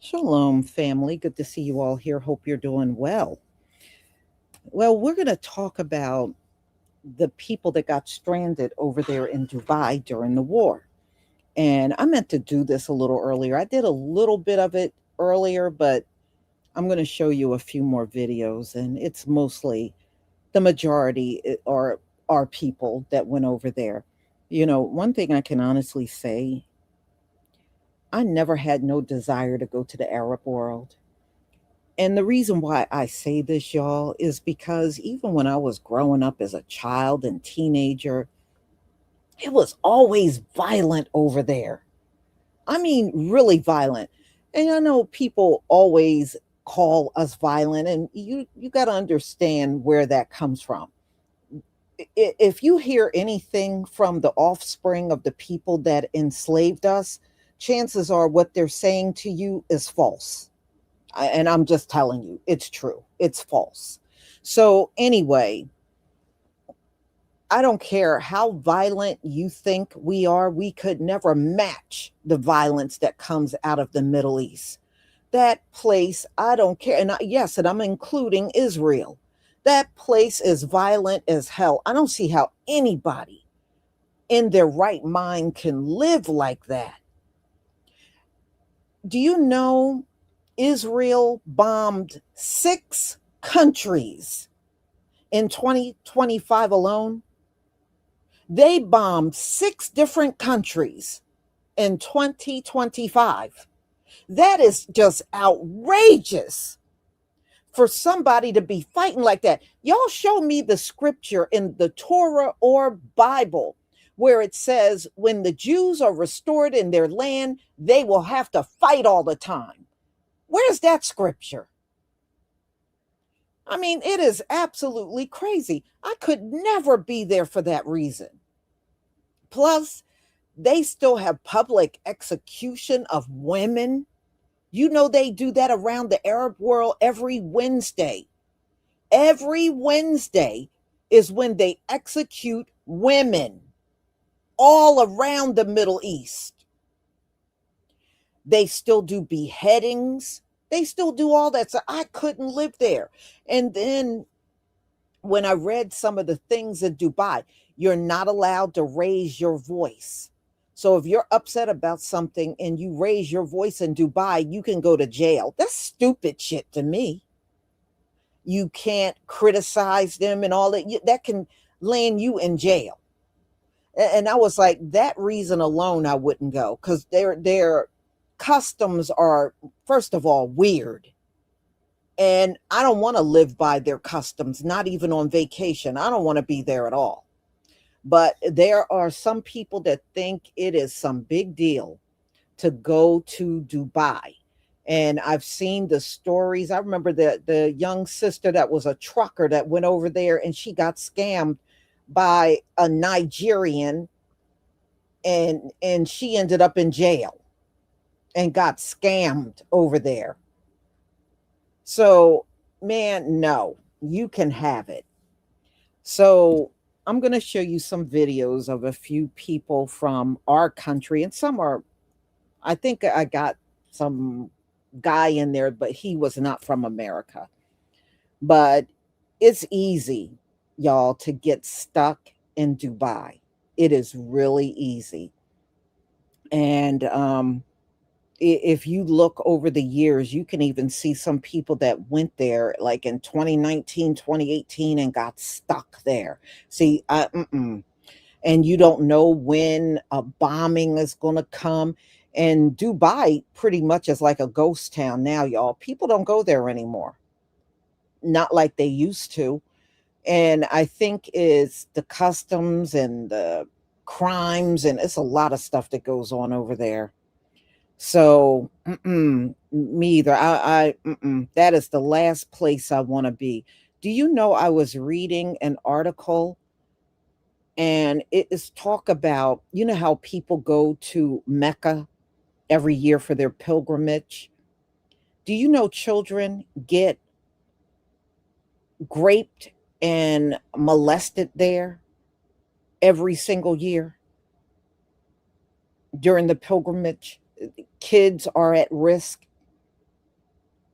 Shalom, family. Good to see you all here. Hope you're doing well. Well, we're going to talk about the people that got stranded over there in Dubai during the war. And I meant to do this a little earlier. I did a little bit of it earlier, but I'm going to show you a few more videos. And it's mostly the majority are people that went over there. One thing I can honestly say, I never had no desire to go to the Arab world. And the reason why I say this, y'all, is because even when I was growing up as a child and teenager, it was always violent over there. I mean, really violent. And I know people always call us violent, and you got to understand where that comes from. If you hear anything from the offspring of the people that enslaved us, chances are what they're saying to you is false. And I'm just telling you, it's true. It's false. So, anyway, I don't care how violent you think we are, we could never match the violence that comes out of the Middle East. That place, I don't care. Yes, and I'm including Israel. That place is violent as hell. I don't see how anybody in their right mind can live like that. Do you know Israel bombed 6 countries in 2025 alone? They bombed 6 different countries in 2025. That is just outrageous for somebody to be fighting like that. Y'all show me the scripture in the Torah or Bible where it says when the Jews are restored in their land, they will have to fight all the time. Where's that scripture? I mean, it is absolutely crazy. I could never be there for that reason. Plus, they still have public execution of women. You know, they do that around the Arab world every Wednesday. Every Wednesday is when they execute women all around the Middle East. They still do beheadings. They still do all that. So I couldn't live there. And then when I read some of the things in Dubai, you're not allowed to raise your voice. So if you're upset about something and you raise your voice in Dubai, you can go to jail. That's stupid shit to me. You can't criticize them and all that. That can land you in jail. And I was like, that reason alone, I wouldn't go because their customs are, first of all, weird. And I don't want to live by their customs, not even on vacation. I don't want to be there at all. But there are some people that think it is some big deal to go to Dubai. And I've seen the stories. I remember the young sister that was a trucker that went over there and she got scammed by a Nigerian and she ended up in jail and got scammed over there. So, man, no, you can have it. So, I'm going to show you some videos of a few people from our country, and some are, I think I got some guy in there, but he was not from America. But it's easy, y'all, to get stuck in Dubai. It is really easy. And if you look over the years, you can even see some people that went there like in 2019, 2018, and got stuck there. See, and you don't know when a bombing is going to come. And Dubai pretty much is like a ghost town now, y'all. People don't go there anymore, not like they used to. And I think is the customs and the crimes, and it's a lot of stuff that goes on over there. So, me either. That is the last place I want to be. Do you know I was reading an article and it is talk about, you know, how people go to Mecca every year for their pilgrimage? Do you know children get raped and molested there every single year during the pilgrimage? Kids are at risk.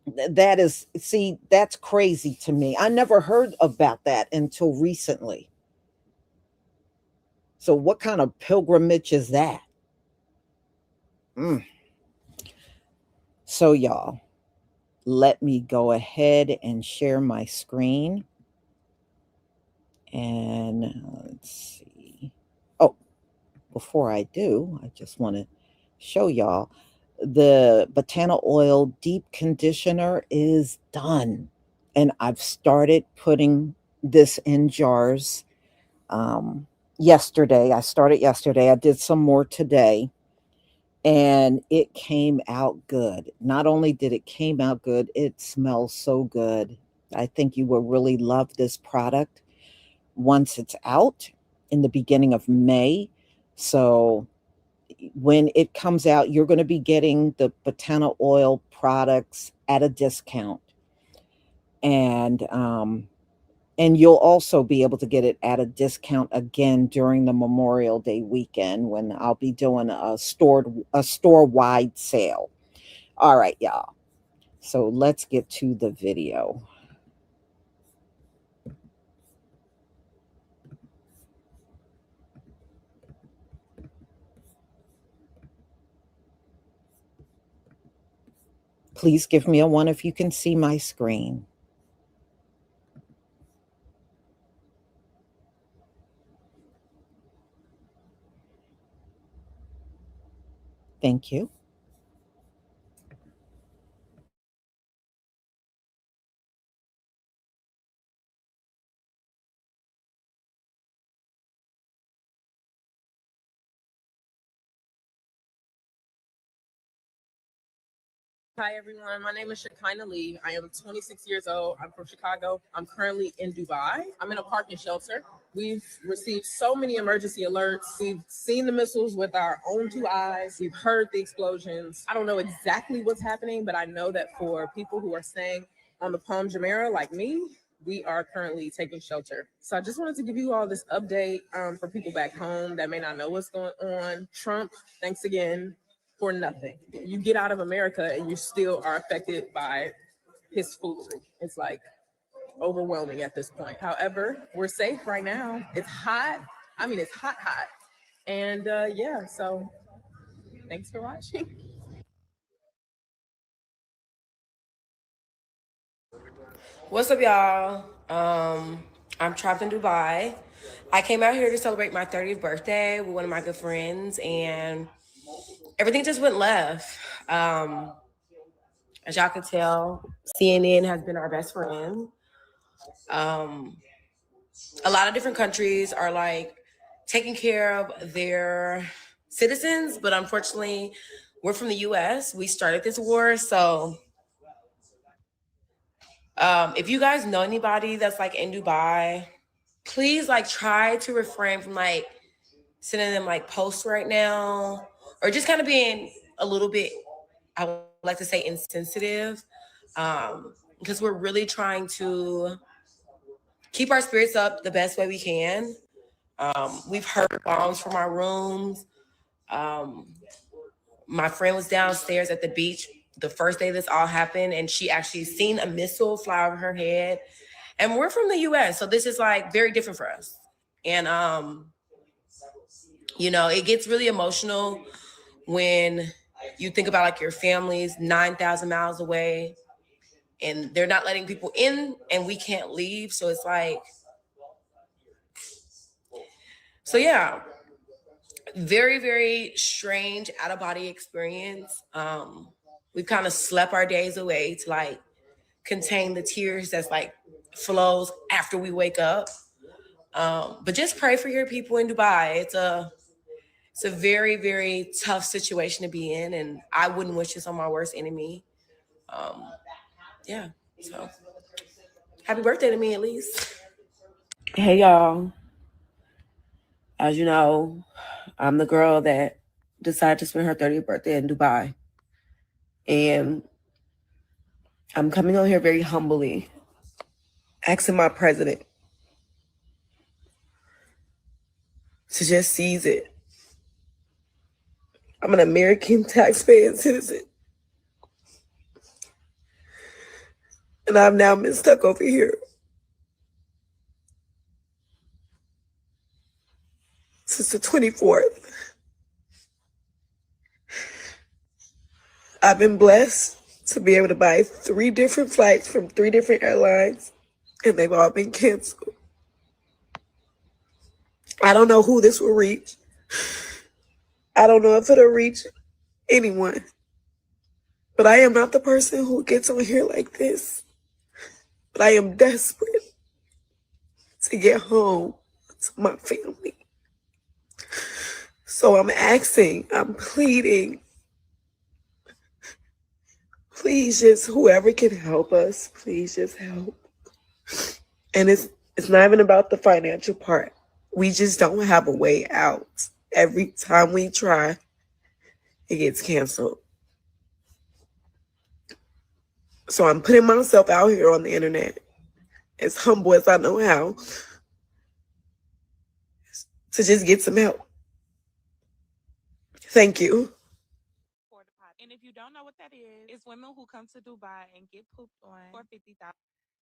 That is, see, that's crazy to me. I never heard about that until recently. So, what kind of pilgrimage is that? Mm. So, y'all, let me go ahead and share my screen. And let's see. Oh, before I do, I just want to show y'all the Botanical oil deep conditioner is done. And I've started putting this in jars yesterday. I started yesterday. I did some more today, and it came out good. Not only did it came out good, it smells so good. I think you will really love this product once it's out in the beginning of May. So when it comes out, you're going to be getting the Botanical oil products at a discount. And you'll also be able to get it at a discount again during the Memorial Day weekend when I'll be doing a store wide sale. All right, y'all. So let's get to the video. Please give me a one if you can see my screen. Thank you. Hi, everyone. My name is Shekinah Lee. I am 26 years old. I'm from Chicago. I'm currently in Dubai. I'm in a parking shelter. We've received so many emergency alerts. We've seen the missiles with our own two eyes. We've heard the explosions. I don't know exactly what's happening, but I know that for people who are staying on the Palm Jumeirah like me, we are currently taking shelter. So I just wanted to give you all this update for people back home that may not know what's going on. Trump, thanks again for nothing. You get out of America and you still are affected by his foolery. It's like overwhelming at this point. However, we're safe right now. It's hot. I mean, it's hot, hot. And yeah, so thanks for watching. What's up, y'all? I'm trapped in Dubai. I came out here to celebrate my 30th birthday with one of my good friends, and everything just went left. As y'all can tell, CNN has been our best friend. Um, a lot of different countries are like taking care of their citizens, but unfortunately, we're from the US. We started this war, so if you guys know anybody that's like in Dubai, please like try to refrain from like sending them like posts right now or just kind of being a little bit, I would like to say, insensitive, because we're really trying to keep our spirits up the best way we can. We've heard bombs from our rooms. um, my friend was downstairs at the beach the first day this all happened, and she actually seen a missile fly over her head. And we're from the US, so this is like very different for us. And it gets really emotional when you think about like your family's 9,000 miles away and they're not letting people in and we can't leave. So it's like, so yeah, very, very strange out of body experience. We've kind of slept our days away to like contain the tears that's like flows after we wake up. But just pray for your people in Dubai. It's a very, very tough situation to be in, and I wouldn't wish this on my worst enemy. Um, yeah. So happy birthday to me, at least. Hey, y'all. As you know, I'm the girl that decided to spend her 30th birthday in Dubai. And I'm coming on here very humbly, asking my president to just seize it. I'm an American taxpaying citizen. And I've now been stuck over here since the 24th. I've been blessed to be able to buy 3 different flights from 3 different airlines, and they've all been canceled. I don't know who this will reach. I don't know if it'll reach anyone. But I am not the person who gets on here like this. But I am desperate to get home to my family. So I'm asking, I'm pleading, please just, whoever can help us, please just help. And it's not even about the financial part. We just don't have a way out. Every time we try, it gets canceled. So I'm putting myself out here on the internet, as humble as I know how, to just get some help. Thank you. And if you don't know what that is, it's women who come to Dubai and get pooped on for $50,000.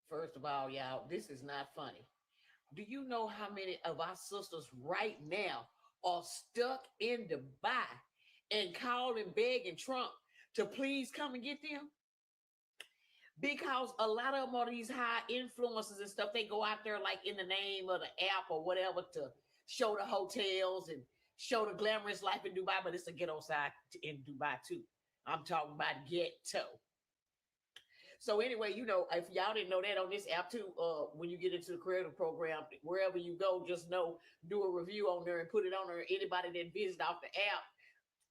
First of all, y'all, this is not funny. Do you know how many of our sisters right now are stuck in Dubai and calling, begging Trump to please come and get them? Because a lot of them are these high influencers and stuff. They go out there like in the name of the app or whatever to show the hotels and show the glamorous life in Dubai, but it's a ghetto side in Dubai too. I'm talking about ghetto. So anyway, you know, if y'all didn't know that on this app too, when you get into the creative program, wherever you go, just know, do a review on there and put it on there. Anybody that visits off the app,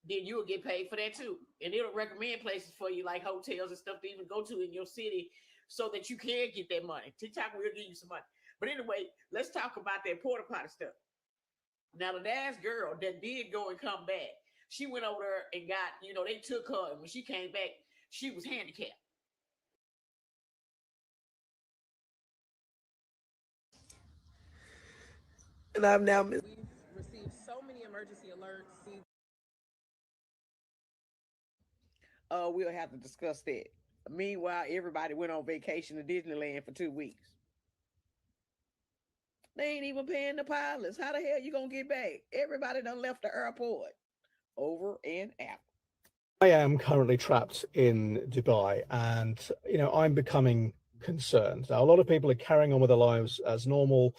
then you'll get paid for that too. And it'll recommend places for you, like hotels and stuff to even go to in your city so that you can get that money. TikTok will give you some money. But anyway, let's talk about that porta potty stuff. Now, the last girl that did go and come back, she went over there and got, you know, they took her. And when she came back, she was handicapped. And I've now We've received so many emergency alerts. We'll have to discuss that. Meanwhile, everybody went on vacation to Disneyland for 2 weeks. They ain't even paying the pilots. How the hell you gonna get back? Everybody done left the airport. Over and out. I am currently trapped in Dubai, and I'm becoming concerned. Now, a lot of people are carrying on with their lives as normal.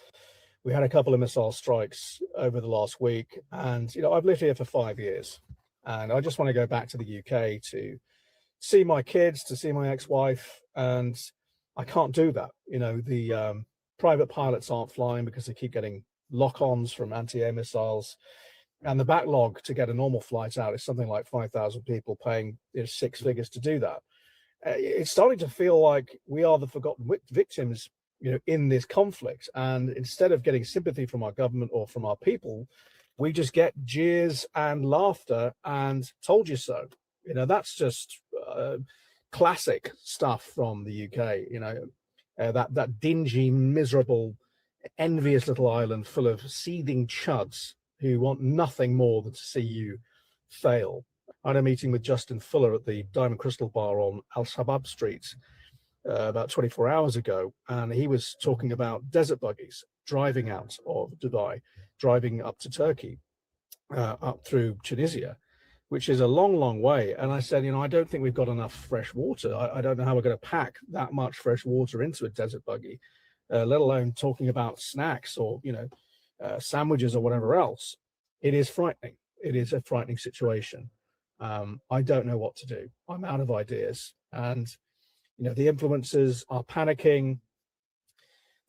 We had a couple of missile strikes over the last week, and I've lived here for 5 years, and I just want to go back to the UK to see my kids, to see my ex-wife, and I can't do that. The private pilots aren't flying because they keep getting lock-ons from anti-air missiles. And the backlog to get a normal flight out is something like 5,000 people paying 6 figures to do that. It's starting to feel like we are the forgotten victims, in this conflict. And instead of getting sympathy from our government or from our people, we just get jeers and laughter and told you so. That's just classic stuff from the UK. That dingy, miserable, envious little island full of seething chuds who want nothing more than to see you fail. I had a meeting with Justin Fuller at the Diamond Crystal Bar on Al Shabab Street about 24 hours ago, and he was talking about desert buggies driving out of Dubai, driving up to Turkey, up through Tunisia, which is a long, long way. And I said, I don't think we've got enough fresh water. I don't know how we're going to pack that much fresh water into a desert buggy, let alone talking about snacks or, sandwiches or whatever else. It is frightening. It is a frightening situation. I don't know what to do. I'm out of ideas. And, the influencers are panicking.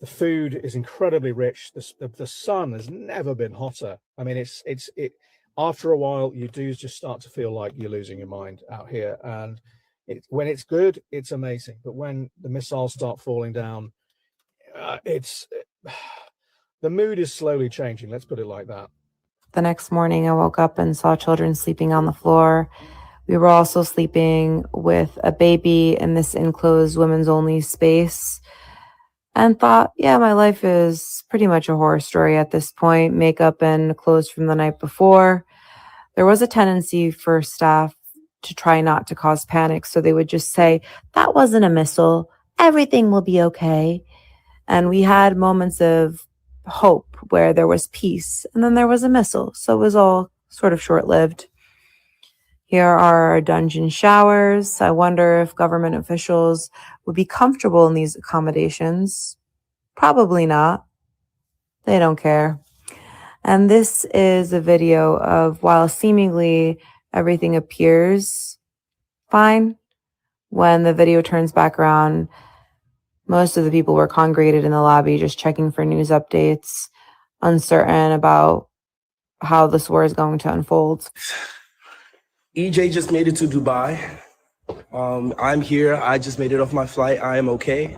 The food is incredibly rich. The sun has never been hotter. I mean, it after a while, you do just start to feel like you're losing your mind out here. And when it's good, it's amazing. But when the missiles start falling down, the mood is slowly changing. Let's put it like that. The next morning, I woke up and saw children sleeping on the floor. We were also sleeping with a baby in this enclosed women's only space, and thought, yeah, my life is pretty much a horror story at this point. Makeup and clothes from the night before. There was a tendency for staff to try not to cause panic. So they would just say, that wasn't a missile. everything will be okay. And we had moments of hope where there was peace, and then there was a missile. So it was all sort of short lived. Here are our dungeon showers. I wonder if government officials would be comfortable in these accommodations. Probably not. They don't care. And this is a video of while seemingly everything appears fine, when the video turns back around, most of the people were congregated in the lobby just checking for news updates, uncertain about how this war is going to unfold. EJ just made it to Dubai. I'm here. I just made it off my flight. I am okay.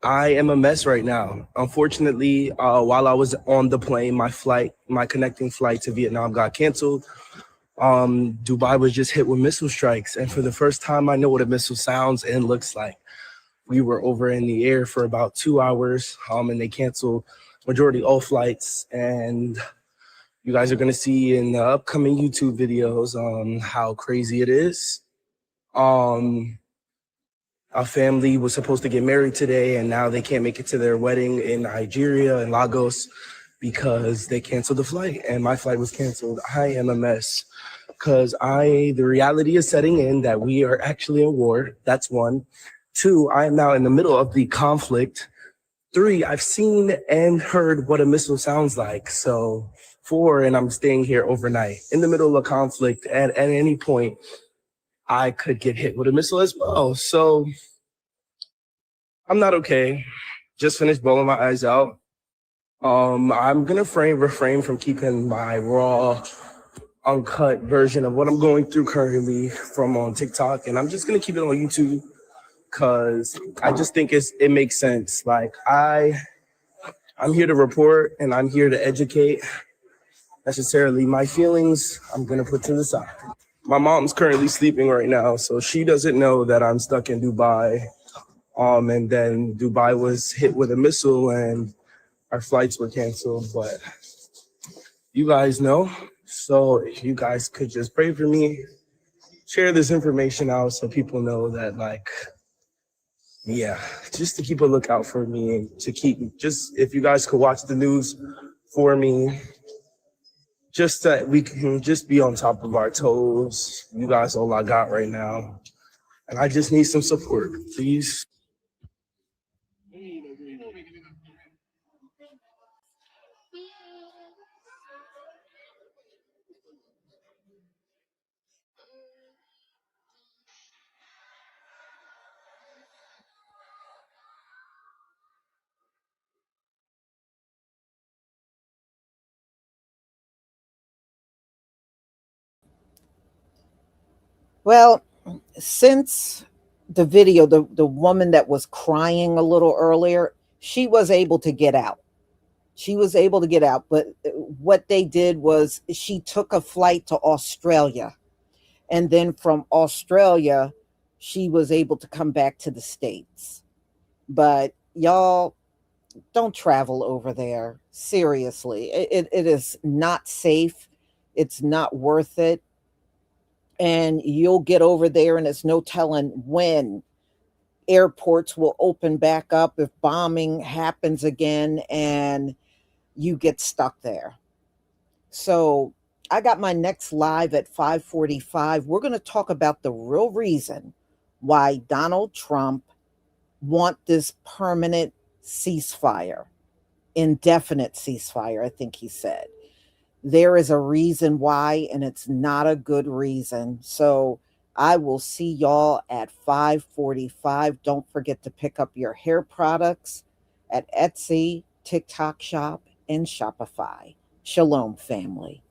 I am a mess right now. Unfortunately, while I was on the plane, my connecting flight to Vietnam got canceled. Dubai was just hit with missile strikes. And for the first time, I know what a missile sounds and looks like. We were over in the air for about 2 hours, and they canceled majority all flights. And you guys are going to see in the upcoming YouTube videos how crazy it is. Our family was supposed to get married today, and now they can't make it to their wedding in Nigeria and Lagos because they canceled the flight, and my flight was canceled. I am a mess because the reality is setting in that we are actually in war. That's one. Two, I am now in the middle of the conflict. Three, I've seen and heard what a missile sounds like. So four, and I'm staying here overnight in the middle of conflict. At any point, I could get hit with a missile as well. So I'm not okay. Just finished bawling my eyes out. I'm gonna refrain from keeping my raw, uncut version of what I'm going through currently from on TikTok, and I'm just gonna keep it on YouTube because I just think it makes sense. Like I'm here to report and I'm here to educate. Necessarily my feelings, I'm gonna put to the side. My mom's currently sleeping right now, so she doesn't know that I'm stuck in Dubai. And then Dubai was hit with a missile and our flights were canceled, but you guys know. So if you guys could just pray for me, share this information out so people know that, like, yeah, just to keep a lookout for me and to keep, just if you guys could watch the news for me, just that we can just be on top of our toes. You guys all I got right now. And I just need some support, please. Well, since the video, the woman that was crying a little earlier, she was able to get out. She was able to get out, but what they did was she took a flight to Australia, and then from Australia, she was able to come back to the States. But y'all, don't travel over there. Seriously, it is not safe. It's not worth it. And you'll get over there, and it's no telling when airports will open back up if bombing happens again and you get stuck there. So I got my next live at 5:45. We're going to talk about the real reason why Donald Trump want this permanent ceasefire, indefinite ceasefire, I think he said. There is a reason why, and it's not a good reason. So I will see y'all at 5:45. Don't forget to pick up your hair products at Etsy, TikTok Shop, and Shopify. Shalom, family.